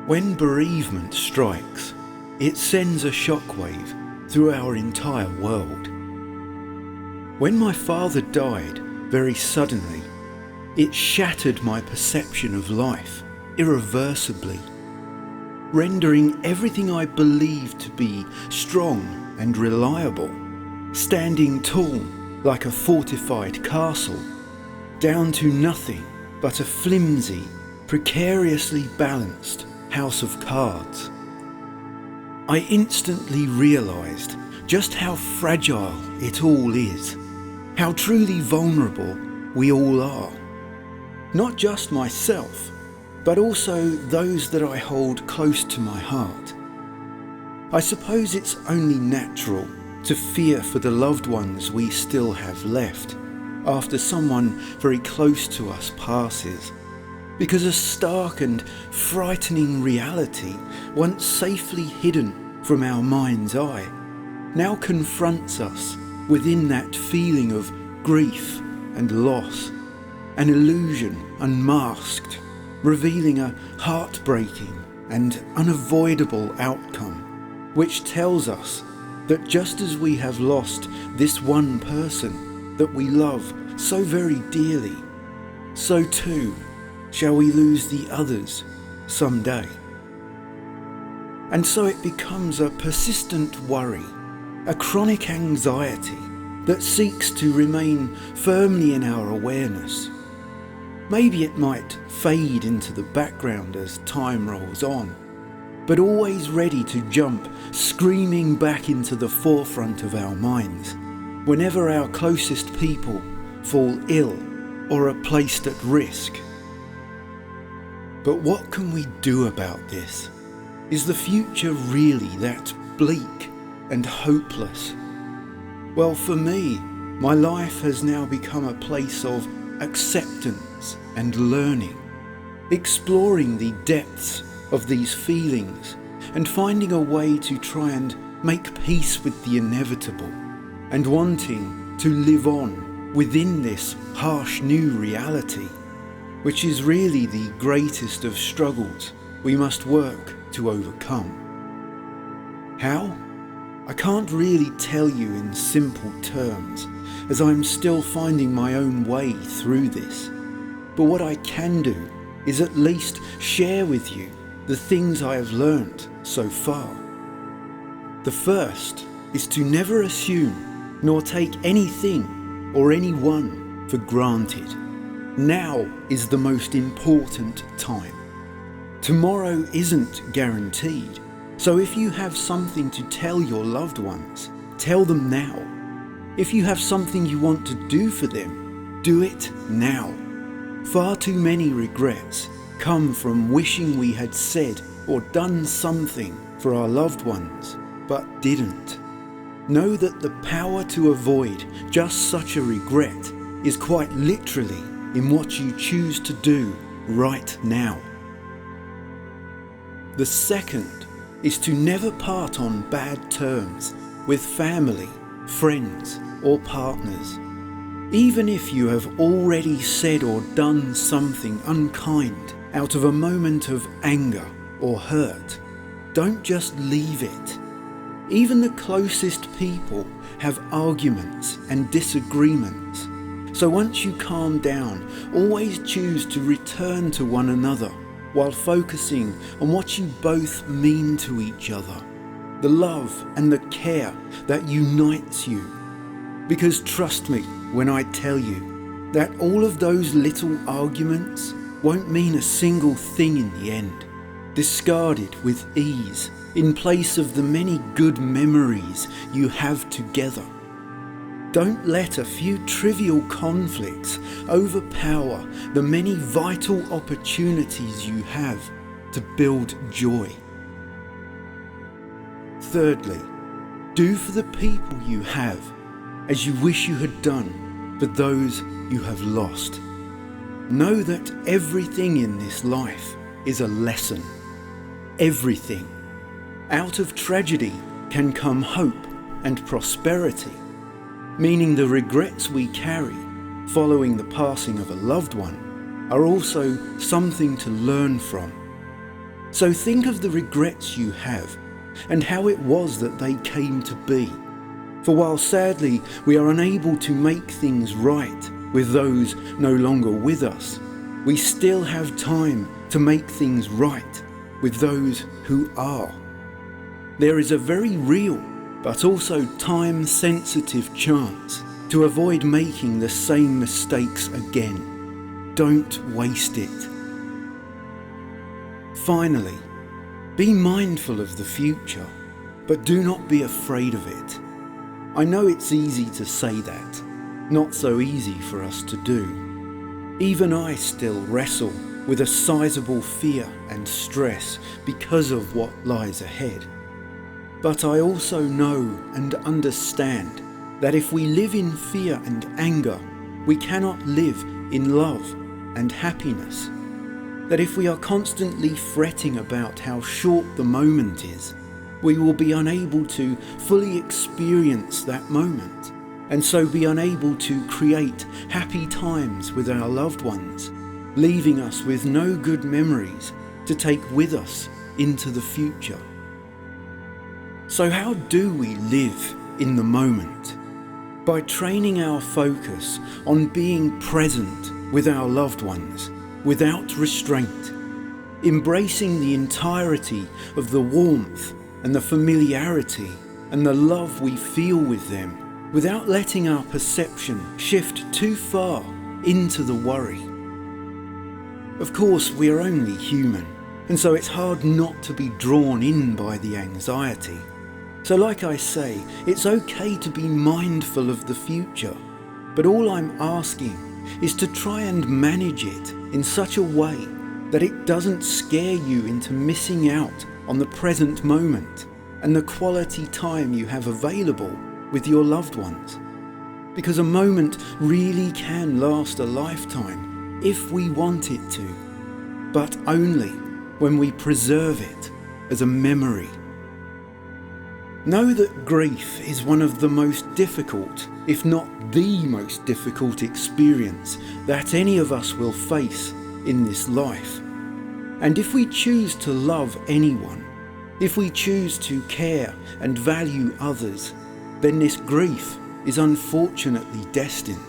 When bereavement strikes, it sends a shockwave through our entire world. When my father died very suddenly, it shattered my perception of life irreversibly, rendering everything I believed to be strong and reliable, standing tall like a fortified castle, down to nothing but a flimsy, precariously balanced house of cards. I instantly realised just how fragile it all is, how truly vulnerable we all are. Not just myself, but also those that I hold close to my heart. I suppose it's only natural to fear for the loved ones we still have left after someone very close to us passes, because a stark and frightening reality, once safely hidden from our mind's eye, now confronts us within that feeling of grief and loss, an illusion unmasked, revealing a heartbreaking and unavoidable outcome, which tells us that just as we have lost this one person that we love so very dearly, so too shall we lose the others someday. And so it becomes a persistent worry, a chronic anxiety that seeks to remain firmly in our awareness. Maybe it might fade into the background as time rolls on, but always ready to jump screaming back into the forefront of our minds whenever our closest people fall ill or are placed at risk. But what can we do about this? Is the future really that bleak and hopeless? Well, for me, my life has now become a place of acceptance and learning, exploring the depths of these feelings and finding a way to try and make peace with the inevitable, and wanting to live on within this harsh new reality, which is really the greatest of struggles we must work to overcome. How? I can't really tell you in simple terms, as I'm still finding my own way through this. But what I can do is at least share with you the things I have learnt so far. The first is to never assume nor take anything or anyone for granted. Now is the most important time. Tomorrow isn't guaranteed, so if you have something to tell your loved ones, tell them now. If you have something you want to do for them, do it now. Far too many regrets come from wishing we had said or done something for our loved ones, but didn't. Know that the power to avoid just such a regret is quite literally in what you choose to do right now. The second is to never part on bad terms with family, friends, or partners. Even if you have already said or done something unkind out of a moment of anger or hurt, don't just leave it. Even the closest people have arguments and disagreements. So once you calm down, always choose to return to one another while focusing on what you both mean to each other, the love and the care that unites you. Because trust me when I tell you that all of those little arguments won't mean a single thing in the end, discarded with ease in place of the many good memories you have together. Don't let a few trivial conflicts overpower the many vital opportunities you have to build joy. Thirdly, do for the people you have as you wish you had done for those you have lost. Know that everything in this life is a lesson. Everything. Out of tragedy can come hope and prosperity, meaning the regrets we carry following the passing of a loved one are also something to learn from. So think of the regrets you have and how it was that they came to be. For while sadly we are unable to make things right with those no longer with us, we still have time to make things right with those who are. There is a very real but also time-sensitive chance to avoid making the same mistakes again. Don't waste it. Finally, be mindful of the future, but do not be afraid of it. I know it's easy to say that, not so easy for us to do. Even I still wrestle with a sizable fear and stress because of what lies ahead. But I also know and understand that if we live in fear and anger, we cannot live in love and happiness. That if we are constantly fretting about how short the moment is, we will be unable to fully experience that moment, and so be unable to create happy times with our loved ones, leaving us with no good memories to take with us into the future. So how do we live in the moment? By training our focus on being present with our loved ones without restraint, embracing the entirety of the warmth and the familiarity and the love we feel with them without letting our perception shift too far into the worry. Of course, we are only human, and so it's hard not to be drawn in by the anxiety. So like I say, it's okay to be mindful of the future, but all I'm asking is to try and manage it in such a way that it doesn't scare you into missing out on the present moment and the quality time you have available with your loved ones. Because a moment really can last a lifetime if we want it to, but only when we preserve it as a memory. Know that grief is one of the most difficult, if not the most difficult experience that any of us will face in this life. And if we choose to love anyone, if we choose to care and value others, then this grief is unfortunately destined.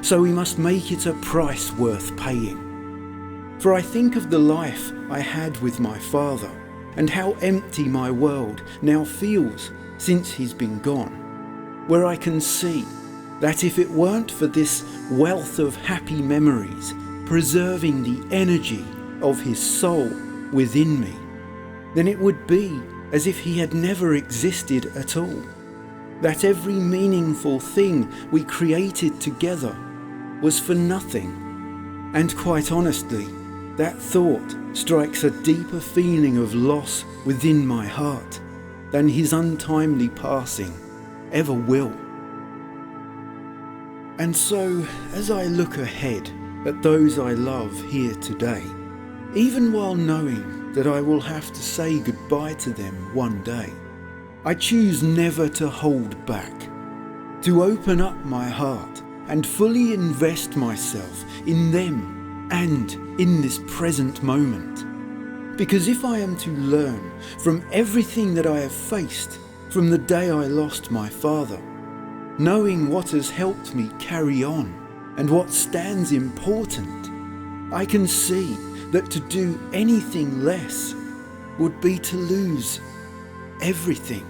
So we must make it a price worth paying. For I think of the life I had with my father, and how empty my world now feels since he's been gone, where I can see that if it weren't for this wealth of happy memories preserving the energy of his soul within me, then it would be as if he had never existed at all. That every meaningful thing we created together was for nothing. And quite honestly, that thought strikes a deeper feeling of loss within my heart than his untimely passing ever will. And so, as I look ahead at those I love here today, even while knowing that I will have to say goodbye to them one day, I choose never to hold back, to open up my heart and fully invest myself in them and in this present moment. Because if I am to learn from everything that I have faced from the day I lost my father, knowing what has helped me carry on and what stands important, I can see that to do anything less would be to lose everything.